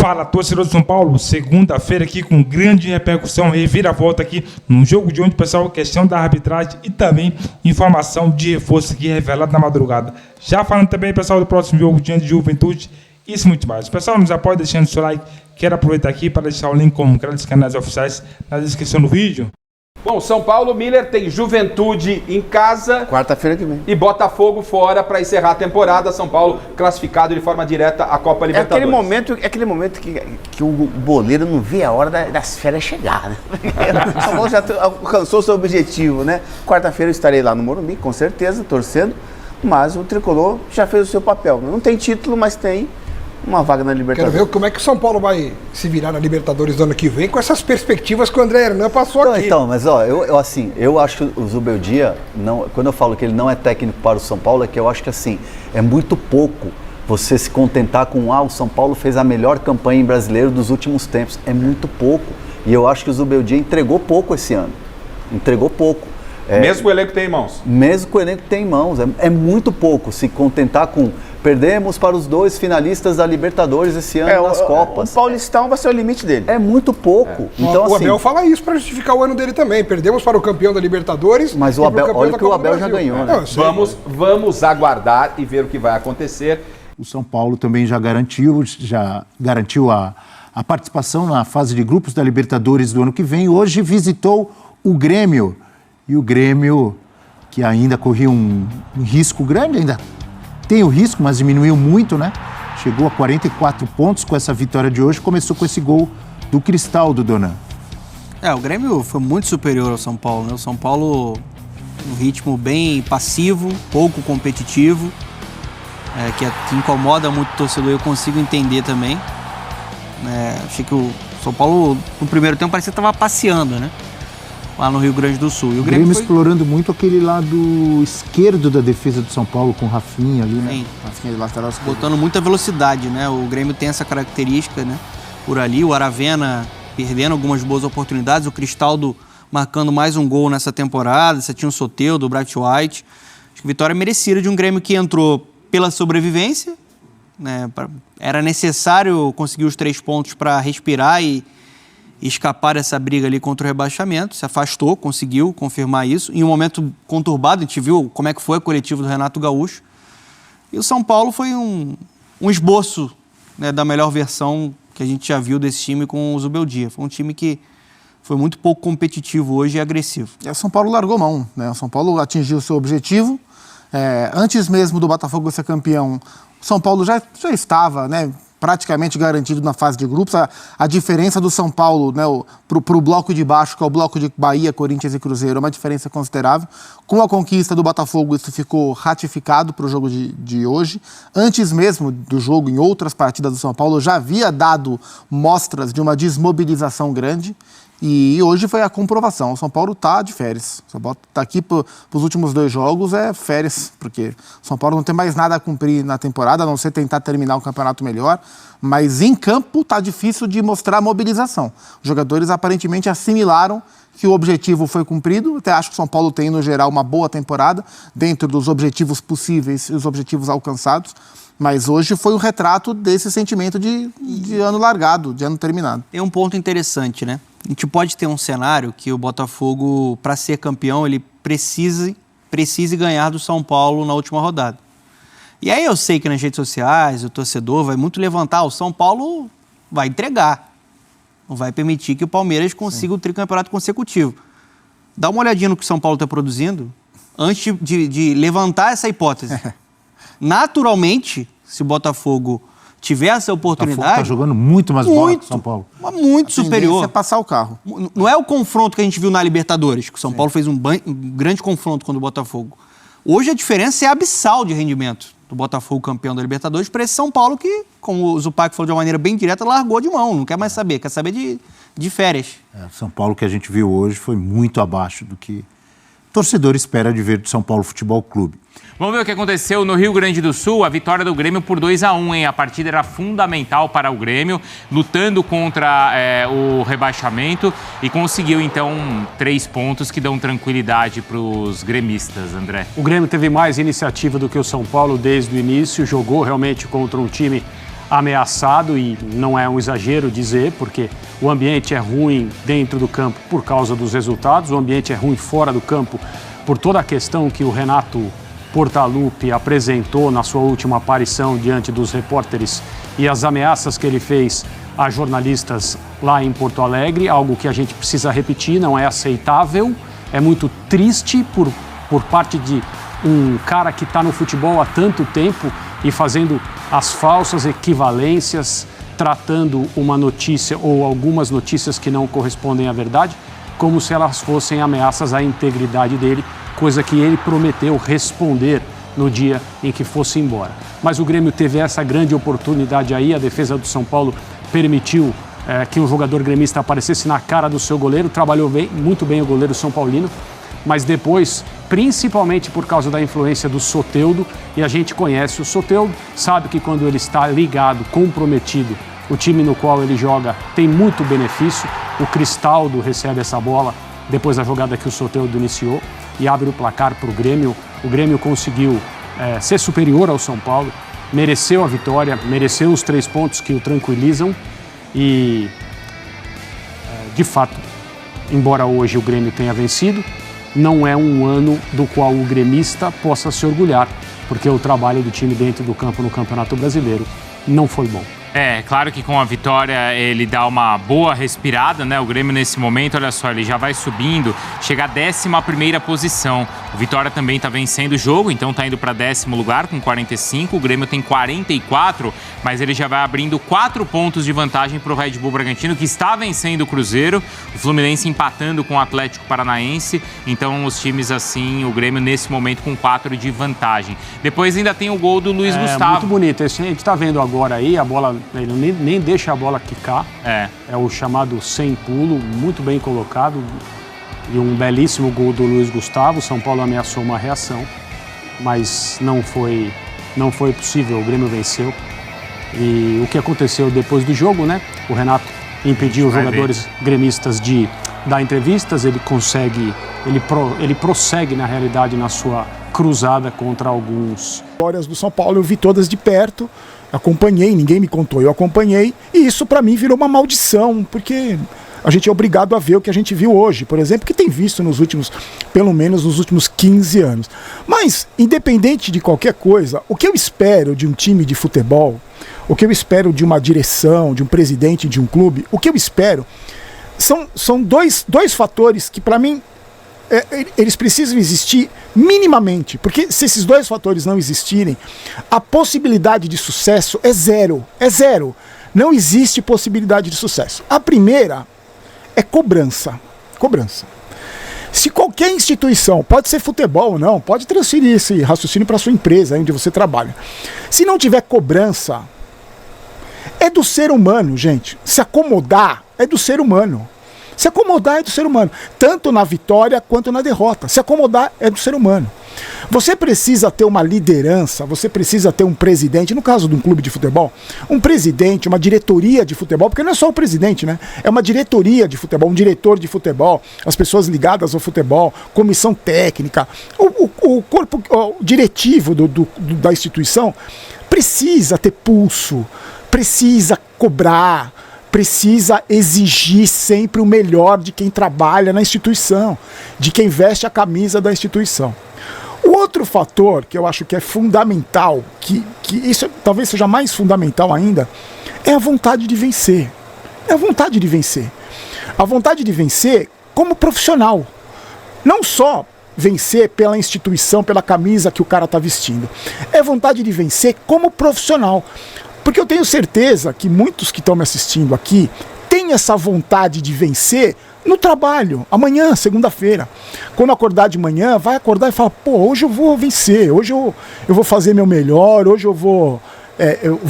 Fala, torcedor de São Paulo, segunda-feira aqui com grande repercussão, reviravolta aqui no jogo de ontem, pessoal, questão da arbitragem e também informação de reforço aqui revelado na madrugada. Já falando também, pessoal, do próximo jogo diante de Juventude, isso e muito mais. Pessoal, nos apoia deixando seu like, quero aproveitar aqui para deixar o link como canais canais oficiais na descrição do vídeo. Bom, São Paulo, Miller, tem Juventude em casa. Quarta-feira que vem. E Botafogo fora para encerrar a temporada. São Paulo classificado de forma direta à Copa Libertadores. É aquele momento que o boleiro não vê a hora das férias chegar, né? O São Paulo já alcançou seu objetivo, né? Quarta-feira eu estarei lá no Morumbi, com certeza, torcendo. Mas o Tricolor já fez o seu papel. Não tem título, mas tem uma vaga na Libertadores. Quero ver como é que o São Paulo vai se virar na Libertadores do ano que vem com essas perspectivas que o André Hernan passou aqui. Então, mas ó, eu acho que o Zubeldia, quando eu falo que ele não é técnico para o São Paulo, é que eu acho que assim, é muito pouco você se contentar com o São Paulo fez a melhor campanha em brasileiro dos últimos tempos. É muito pouco. E eu acho que o Zubeldia entregou pouco esse ano. Entregou pouco. Mesmo com o elenco que tem em mãos? Mesmo com o elenco que tem em mãos. É muito pouco se contentar com... Perdemos para os 2 finalistas da Libertadores esse ano nas Copas. O Paulistão vai ser o limite dele. É muito pouco. Então, o Abel fala isso para justificar o ano dele também. Perdemos para o campeão da Libertadores. Mas o Abel, olha que o Abel já ganhou, né? Vamos aguardar e ver o que vai acontecer. O São Paulo também já garantiu a participação na fase de grupos da Libertadores do ano que vem. Hoje visitou o Grêmio. E o Grêmio, que ainda corria um risco grande, ainda tem o risco, mas diminuiu muito, né? Chegou a 44 pontos com essa vitória de hoje. Começou com esse gol do Cristaldo, Dona. O Grêmio foi muito superior ao São Paulo, né? O São Paulo, um ritmo bem passivo, pouco competitivo, que incomoda muito o torcedor, eu consigo entender também. Achei que o São Paulo, no primeiro tempo, parecia que estava passeando, né? Lá no Rio Grande do Sul. E o Grêmio explorando muito aquele lado esquerdo da defesa do São Paulo, com o Rafinha ali, né? Sim. Rafinha de lateral esquerdo. Botando muita velocidade, né? O Grêmio tem essa característica, né? Por ali, o Aravena perdendo algumas boas oportunidades, o Cristaldo marcando mais um gol nessa temporada, você tinha o Soteldo, o Bright White. Acho que vitória merecida de um Grêmio que entrou pela sobrevivência, né? Era necessário conseguir os 3 pontos para respirar e escapar dessa briga ali contra o rebaixamento, se afastou, conseguiu confirmar isso. Em um momento conturbado, a gente viu como é que foi a coletiva do Renato Gaúcho. E o São Paulo foi um esboço, né, da melhor versão que a gente já viu desse time com o Zubeldia. Foi um time que foi muito pouco competitivo hoje e agressivo. O São Paulo largou mão, né? O São Paulo atingiu o seu objetivo. Antes mesmo do Botafogo ser campeão, o São Paulo já estava, né, praticamente garantido na fase de grupos. A diferença do São Paulo, né, para o bloco de baixo, que é o bloco de Bahia, Corinthians e Cruzeiro, é uma diferença considerável. Com a conquista do Botafogo, isso ficou ratificado para o jogo de hoje. Antes mesmo do jogo, em outras partidas do São Paulo, já havia dado mostras de uma desmobilização grande. E hoje foi a comprovação. O São Paulo está de férias. O São Paulo está aqui para os últimos 2 jogos, férias, porque o São Paulo não tem mais nada a cumprir na temporada, a não ser tentar terminar o campeonato melhor. Mas em campo está difícil de mostrar mobilização. Os jogadores aparentemente assimilaram que o objetivo foi cumprido. Até acho que o São Paulo tem, no geral, uma boa temporada, dentro dos objetivos possíveis e os objetivos alcançados. Mas hoje foi um retrato desse sentimento de ano largado, de ano terminado. Tem um ponto interessante, né? A gente pode ter um cenário que o Botafogo, para ser campeão, ele precise ganhar do São Paulo na última rodada. E aí eu sei que nas redes sociais o torcedor vai muito levantar, o São Paulo vai entregar. Não vai permitir que o Palmeiras consiga o tricampeonato consecutivo. Dá uma olhadinha no que o São Paulo está produzindo antes de levantar essa hipótese. Naturalmente, se o Botafogo tiver essa oportunidade... Está jogando muito mais bola que o São Paulo. Muito superior. É passar o carro. Não é o confronto que a gente viu na Libertadores, que o São Paulo fez um grande confronto contra o Botafogo. Hoje a diferença é abissal de rendimento do Botafogo campeão da Libertadores para esse São Paulo que, como o Zupac falou de uma maneira bem direta, largou de mão, não quer mais saber, quer saber de férias. O São Paulo que a gente viu hoje foi muito abaixo do que o torcedor espera de ver do São Paulo Futebol Clube. Vamos ver o que aconteceu no Rio Grande do Sul, a vitória do Grêmio por 2-1, hein? A partida era fundamental para o Grêmio, lutando contra o rebaixamento e conseguiu, então, 3 pontos que dão tranquilidade para os gremistas, André. O Grêmio teve mais iniciativa do que o São Paulo desde o início, jogou realmente contra um time ameaçado, e não é um exagero dizer, porque o ambiente é ruim dentro do campo por causa dos resultados, o ambiente é ruim fora do campo por toda a questão que o Renato Portaluppi apresentou na sua última aparição diante dos repórteres e as ameaças que ele fez a jornalistas lá em Porto Alegre, algo que a gente precisa repetir, não é aceitável, é muito triste por parte de um cara que está no futebol há tanto tempo e fazendo as falsas equivalências, tratando uma notícia ou algumas notícias que não correspondem à verdade, como se elas fossem ameaças à integridade dele, coisa que ele prometeu responder no dia em que fosse embora. Mas o Grêmio teve essa grande oportunidade aí, a defesa do São Paulo permitiu que um jogador gremista aparecesse na cara do seu goleiro, trabalhou muito bem o goleiro São Paulino, mas depois, principalmente por causa da influência do Soteldo, e a gente conhece o Soteldo, sabe que quando ele está ligado, comprometido, o time no qual ele joga tem muito benefício. O Cristaldo recebe essa bola depois da jogada que o Soteldo iniciou e abre o placar para o Grêmio. O Grêmio conseguiu ser superior ao São Paulo, mereceu a vitória, mereceu os 3 pontos que o tranquilizam e, de fato, embora hoje o Grêmio tenha vencido, não é um ano do qual o gremista possa se orgulhar, porque o trabalho do time dentro do campo no Campeonato Brasileiro não foi bom. É, claro que com a vitória ele dá uma boa respirada, né? O Grêmio nesse momento, olha só, ele já vai subindo, chega à 11ª posição. O Vitória também está vencendo o jogo, então está indo para 10º lugar com 45. O Grêmio tem 44, mas ele já vai abrindo 4 pontos de vantagem para o Red Bull Bragantino, que está vencendo o Cruzeiro. O Fluminense empatando com o Atlético Paranaense. Então os times assim, o Grêmio nesse momento com 4 de vantagem. Depois ainda tem o gol do Luiz Gustavo. Muito bonito. A gente está vendo agora aí a bola. Ele nem deixa a bola quicar. É o chamado sem pulo, muito bem colocado. E um belíssimo gol do Luiz Gustavo. São Paulo ameaçou uma reação, mas não foi possível. O Grêmio venceu. E o que aconteceu depois do jogo, né? O Renato impediu os jogadores gremistas de dar entrevistas. Ele prossegue, na realidade, na sua cruzada contra alguns. Histórias do São Paulo eu vi todas de perto. Acompanhei, ninguém me contou, eu acompanhei, e isso para mim virou uma maldição, porque a gente é obrigado a ver o que a gente viu hoje, por exemplo, que tem visto pelo menos nos últimos 15 anos. Mas, independente de qualquer coisa, o que eu espero de um time de futebol, o que eu espero de uma direção, de um presidente de um clube, o que eu espero são dois fatores que para mim eles precisam existir minimamente, porque se esses 2 fatores não existirem, a possibilidade de sucesso é zero. Não existe possibilidade de sucesso. A primeira é cobrança. Se qualquer instituição, pode ser futebol ou não, pode transferir esse raciocínio para sua empresa, onde você trabalha. Se não tiver cobrança, é do ser humano, gente. Se acomodar é do ser humano. Se acomodar é do ser humano, tanto na vitória quanto na derrota. Se acomodar é do ser humano. Você precisa ter uma liderança, você precisa ter um presidente, no caso de um clube de futebol, um presidente, uma diretoria de futebol, porque não é só o presidente, né? É uma diretoria de futebol, um diretor de futebol, as pessoas ligadas ao futebol, comissão técnica, o corpo diretivo da instituição precisa ter pulso, precisa cobrar, precisa exigir sempre o melhor de quem trabalha na instituição, de quem veste a camisa da instituição. O outro fator que eu acho que é fundamental, que isso talvez seja mais fundamental ainda, é a vontade de vencer. É a vontade de vencer. A vontade de vencer como profissional. Não só vencer pela instituição, pela camisa que o cara está vestindo. É vontade de vencer como profissional. Porque eu tenho certeza que muitos que estão me assistindo aqui têm essa vontade de vencer no trabalho, amanhã, segunda-feira. Quando acordar de manhã, vai acordar e fala, pô, hoje eu vou vencer, hoje eu vou fazer meu melhor, hoje eu vou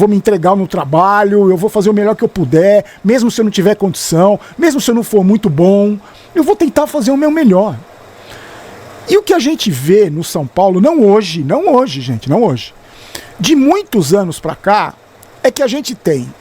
me entregar no trabalho, eu vou fazer o melhor que eu puder, mesmo se eu não tiver condição, mesmo se eu não for muito bom, eu vou tentar fazer o meu melhor. E o que a gente vê no São Paulo, não hoje, gente, não hoje, de muitos anos para cá, é que a gente tem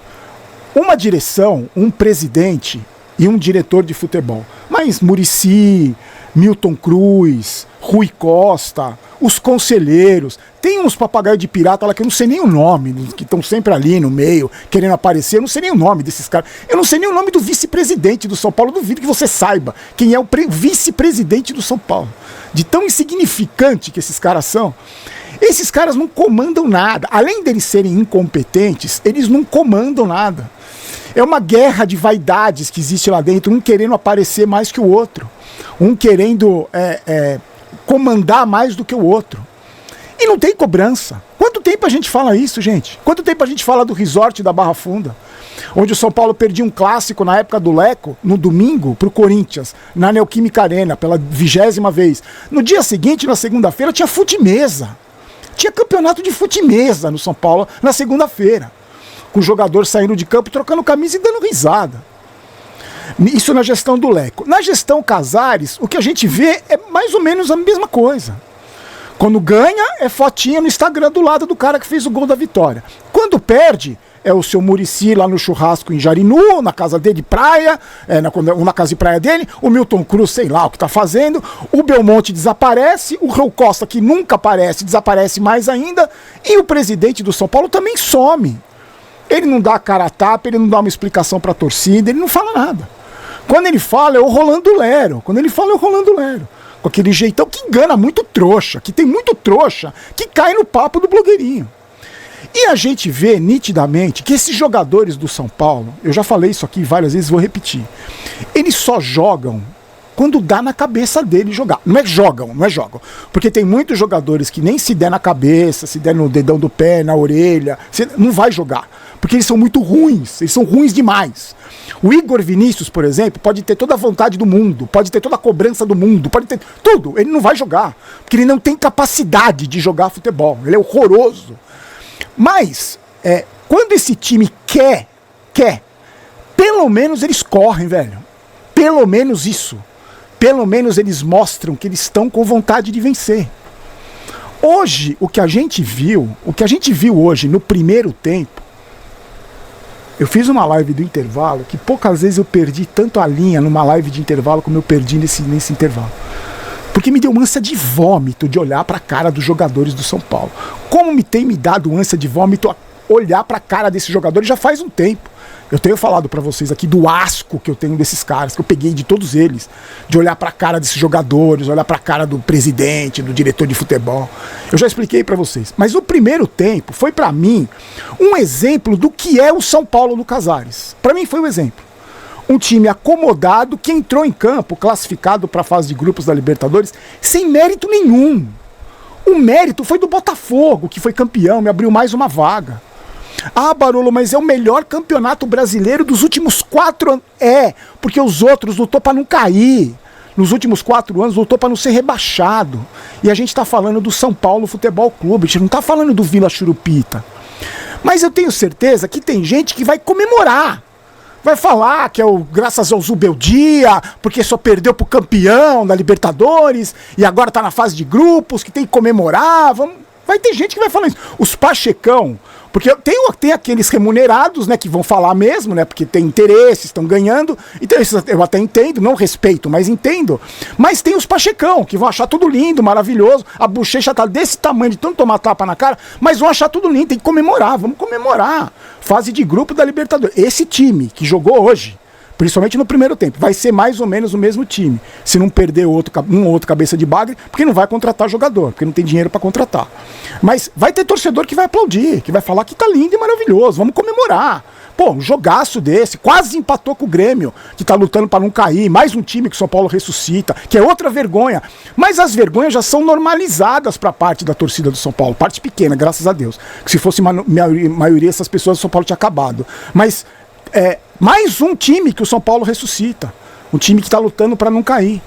uma direção, um presidente e um diretor de futebol. Mas Muricy, Milton Cruz, Rui Costa, os conselheiros. Tem uns papagaios de pirata lá que eu não sei nem o nome, que estão sempre ali no meio, querendo aparecer. Eu não sei nem o nome desses caras. Eu não sei nem o nome do vice-presidente do São Paulo. Eu duvido que você saiba quem é o vice-presidente do São Paulo. De tão insignificante que esses caras são. Esses caras não comandam nada. Além deles serem incompetentes, eles não comandam nada. É uma guerra de vaidades que existe lá dentro, um querendo aparecer mais que o outro. Um querendo comandar mais do que o outro. E não tem cobrança. Quanto tempo a gente fala isso, gente? Quanto tempo a gente fala do resort da Barra Funda? Onde o São Paulo perdia um clássico na época do Leco, no domingo, pro Corinthians, na Neoquímica Arena, pela 20ª vez. No dia seguinte, na segunda-feira, tinha fute-mesa. Tinha campeonato de fute-mesa no São Paulo na segunda-feira. Com o jogador saindo de campo, trocando camisa e dando risada. Isso na gestão do Leco. Na gestão Casares, o que a gente vê é mais ou menos a mesma coisa. Quando ganha, é fotinha no Instagram do lado do cara que fez o gol da vitória. Quando perde, é o seu Muricy lá no churrasco em Jarinu, na casa dele de praia, na casa de praia dele, o Milton Cruz, sei lá o que tá fazendo, o Belmonte desaparece, o Rui Costa, que nunca aparece, desaparece mais ainda, e o presidente do São Paulo também some. Ele não dá a cara a tapa, ele não dá uma explicação pra torcida, ele não fala nada. Quando ele fala, é o Rolando Lero. Com aquele jeitão que engana muito trouxa, que tem muito trouxa, que cai no papo do blogueirinho. E a gente vê nitidamente que esses jogadores do São Paulo, eu já falei isso aqui várias vezes, vou repetir, eles só jogam quando dá na cabeça dele jogar. Não é jogam. Porque tem muitos jogadores que nem se der na cabeça, se der no dedão do pé, na orelha, não vai jogar. Porque eles são muito ruins, eles são ruins demais. O Igor Vinícius, por exemplo, pode ter toda a vontade do mundo, pode ter toda a cobrança do mundo, pode ter tudo, ele não vai jogar. Porque ele não tem capacidade de jogar futebol, ele é horroroso. Mas, quando esse time quer, pelo menos eles correm, velho. Pelo menos isso. Pelo menos eles mostram que eles estão com vontade de vencer. Hoje, o que a gente viu hoje no primeiro tempo, eu fiz uma live do intervalo que poucas vezes eu perdi tanto a linha numa live de intervalo como eu perdi nesse intervalo. Porque me deu uma ânsia de vômito de olhar para a cara dos jogadores do São Paulo. Como me tem me dado ânsia de vômito olhar para a cara desses jogadores já faz um tempo. Eu tenho falado para vocês aqui do asco que eu tenho desses caras, que eu peguei de todos eles, de olhar para a cara desses jogadores, olhar para a cara do presidente, do diretor de futebol. Eu já expliquei para vocês. Mas o primeiro tempo foi para mim um exemplo do que é o São Paulo do Casares. Para mim foi um exemplo. Um time acomodado que entrou em campo, classificado para a fase de grupos da Libertadores, sem mérito nenhum. O mérito foi do Botafogo, que foi campeão, me abriu mais uma vaga. Ah, Barolo, mas é o melhor campeonato brasileiro dos últimos 4 anos. Porque os outros lutou para não cair. Nos últimos 4 anos lutou para não ser rebaixado. E a gente está falando do São Paulo Futebol Clube, a gente não está falando do Vila Churupita. Mas eu tenho certeza que tem gente que vai comemorar. Vai falar que é graças ao Zubeldia, porque só perdeu pro campeão da Libertadores e agora tá na fase de grupos, que tem que comemorar. Vai ter gente que vai falar isso. Os Pachecão, porque tem aqueles remunerados, né, que vão falar mesmo, né, porque tem interesses, estão ganhando. Então isso eu até entendo, não respeito, mas entendo. Mas tem os Pachecão, que vão achar tudo lindo, maravilhoso. A bochecha tá desse tamanho de tanto tomar tapa na cara, mas vão achar tudo lindo, tem que comemorar, vamos comemorar. Fase de grupo da Libertadores. Esse time que jogou hoje, principalmente no primeiro tempo, vai ser mais ou menos o mesmo time. Se não perder um ou outro cabeça de bagre, porque não vai contratar jogador, porque não tem dinheiro para contratar. Mas vai ter torcedor que vai aplaudir, que vai falar que tá lindo e maravilhoso, vamos comemorar. Pô, um jogaço desse, quase empatou com o Grêmio, que tá lutando para não cair, mais um time que o São Paulo ressuscita, que é outra vergonha. Mas as vergonhas já são normalizadas para parte da torcida do São Paulo, parte pequena, graças a Deus. Que se fosse maioria, essas pessoas do São Paulo tinha acabado. Mas mais um time que o São Paulo ressuscita, um time que tá lutando para não cair.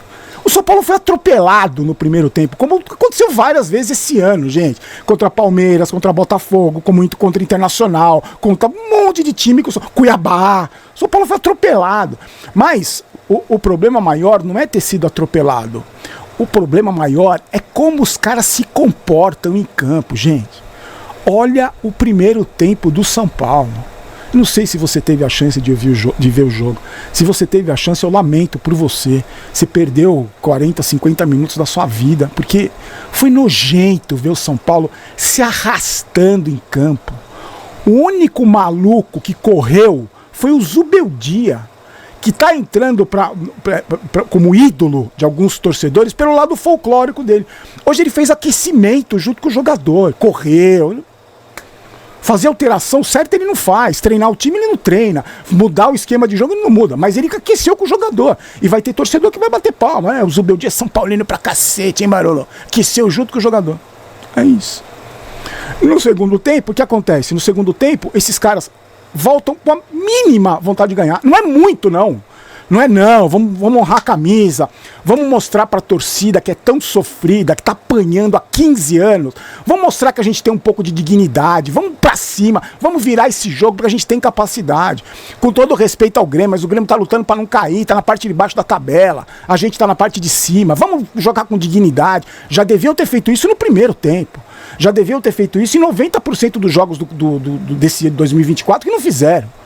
O São Paulo foi atropelado no primeiro tempo, como aconteceu várias vezes esse ano, gente. Contra Palmeiras, contra Botafogo, contra Internacional, contra um monte de time, Cuiabá. O São Paulo foi atropelado. Mas o problema maior não é ter sido atropelado. O problema maior é como os caras se comportam em campo, gente. Olha o primeiro tempo do São Paulo. Não sei se você teve a chance de ver o jogo. Se você teve a chance, eu lamento por você. Você perdeu 40, 50 minutos da sua vida, porque foi nojento ver o São Paulo se arrastando em campo. O único maluco que correu foi o Zubeldia, que está entrando como ídolo de alguns torcedores pelo lado folclórico dele. Hoje ele fez aquecimento junto com o jogador, correu. Fazer alteração certa ele não faz, treinar o time ele não treina, mudar o esquema de jogo ele não muda, mas ele aqueceu com o jogador. E vai ter torcedor que vai bater palma, né? O Zubeldia é São Paulino pra cacete, hein, Barolo? Aqueceu junto com o jogador. É isso. No segundo tempo, o que acontece? No segundo tempo, esses caras voltam com a mínima vontade de ganhar. Não é muito, não. Não é não, vamos honrar a camisa, vamos mostrar pra torcida que é tão sofrida, que tá apanhando há 15 anos, vamos mostrar que a gente tem um pouco de dignidade, vamos pra cima, vamos virar esse jogo porque a gente tem capacidade. Com todo respeito ao Grêmio, mas o Grêmio tá lutando pra não cair, tá na parte de baixo da tabela, a gente tá na parte de cima, vamos jogar com dignidade. Já deviam ter feito isso no primeiro tempo, já deviam ter feito isso em 90% dos jogos desse 2024 que não fizeram.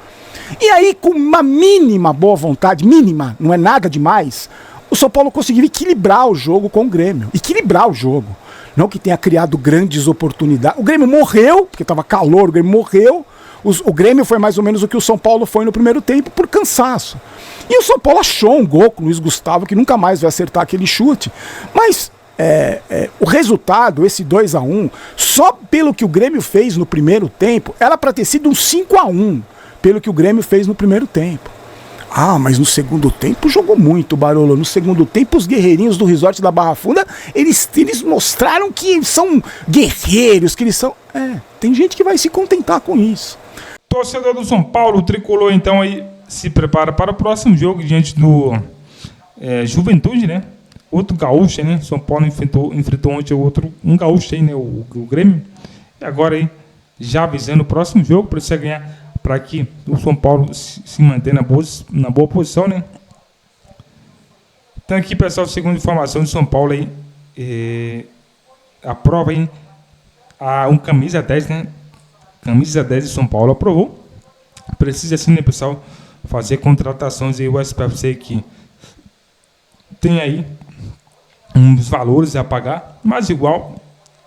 E aí, com uma mínima boa vontade, mínima, não é nada demais, o São Paulo conseguiu equilibrar o jogo com o Grêmio. Equilibrar o jogo. Não que tenha criado grandes oportunidades. O Grêmio morreu, porque estava calor, o Grêmio morreu. O Grêmio foi mais ou menos o que o São Paulo foi no primeiro tempo, por cansaço. E o São Paulo achou um gol com o Luiz Gustavo, que nunca mais vai acertar aquele chute. Mas o resultado, esse 2-1, só pelo que o Grêmio fez no primeiro tempo, era para ter sido um 5-1. Pelo que o Grêmio fez no primeiro tempo. Ah, mas no segundo tempo jogou muito, Barolo. No segundo tempo, os guerreirinhos do Resort da Barra Funda, eles mostraram que são guerreiros, que eles são... tem gente que vai se contentar com isso. Torcedor do São Paulo, o Tricolor, então, aí se prepara para o próximo jogo diante do Juventude, né? Outro gaúcho, né? São Paulo enfrentou ontem um gaúcho aí, né? O Grêmio. E agora aí, já avisando o próximo jogo, precisa ganhar para que o São Paulo se mantenha na boa posição, né? Então aqui, pessoal, segundo informação de São Paulo aí, a prova aí, um camisa 10, né? Camisa 10 de São Paulo aprovou. Precisa assim, né, pessoal, fazer contratações aí, o SPFC que tem aí uns valores a pagar, mas igual,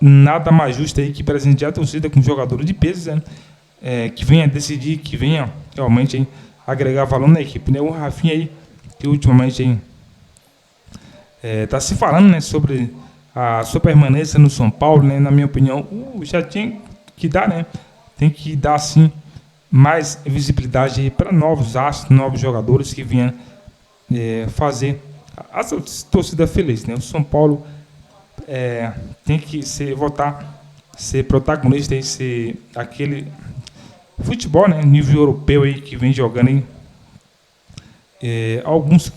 nada mais justo aí que presentear a torcida com jogadores de peso, né? Que venha decidir, que venha realmente aí, agregar valor na equipe, né? O Rafinha aí, que ultimamente aí tá se falando, né, sobre a sua permanência no São Paulo, né? Na minha opinião, já tinha que dar, né? Tem que dar, sim, mais visibilidade para novos astros, novos jogadores que venham fazer a torcida feliz, né? O São Paulo tem que ser protagonista e ser aquele futebol, né, nível europeu aí que vem jogando em alguns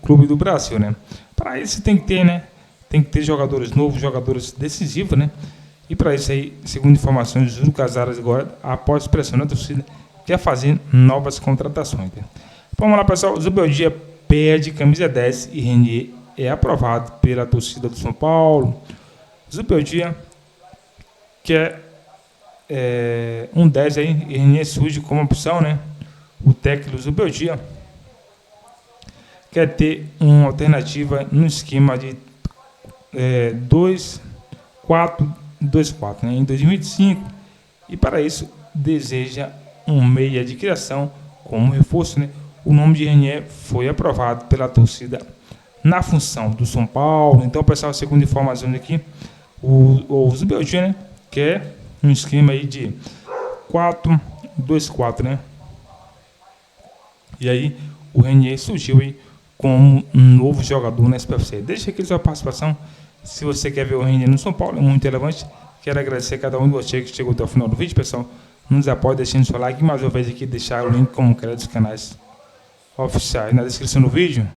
clubes do Brasil, né? Para isso tem que ter, né? Tem que ter jogadores novos, jogadores decisivos, né? E para isso aí, segundo informações do Casares agora, após pressionar a torcida, quer fazer novas contratações. Né? Vamos lá, pessoal. O Zubeldia perde camisa 10 e Renier é aprovado pela torcida do São Paulo. Zubeldia quer um 10 aí, e Renier surge como opção, né? O técnico Zubeldia quer ter uma alternativa no esquema de 2-4-2-4, né? Em 2025, e para isso deseja um meia de criação como reforço, né? O nome de Renier foi aprovado pela torcida na função do São Paulo. Então, pessoal, segundo informações aqui, o Zubeldia, né, quer um esquema aí de 4-2-4, né? E aí o Renier surgiu aí como um novo jogador na SPFC. Deixa aqui sua participação. Se você quer ver o Renier no São Paulo, é muito relevante. Quero agradecer a cada um de vocês que chegou até o final do vídeo, pessoal. Nos apoie deixando seu like. Mais uma vez aqui, deixar o link como crédito dos canais oficiais na descrição do vídeo.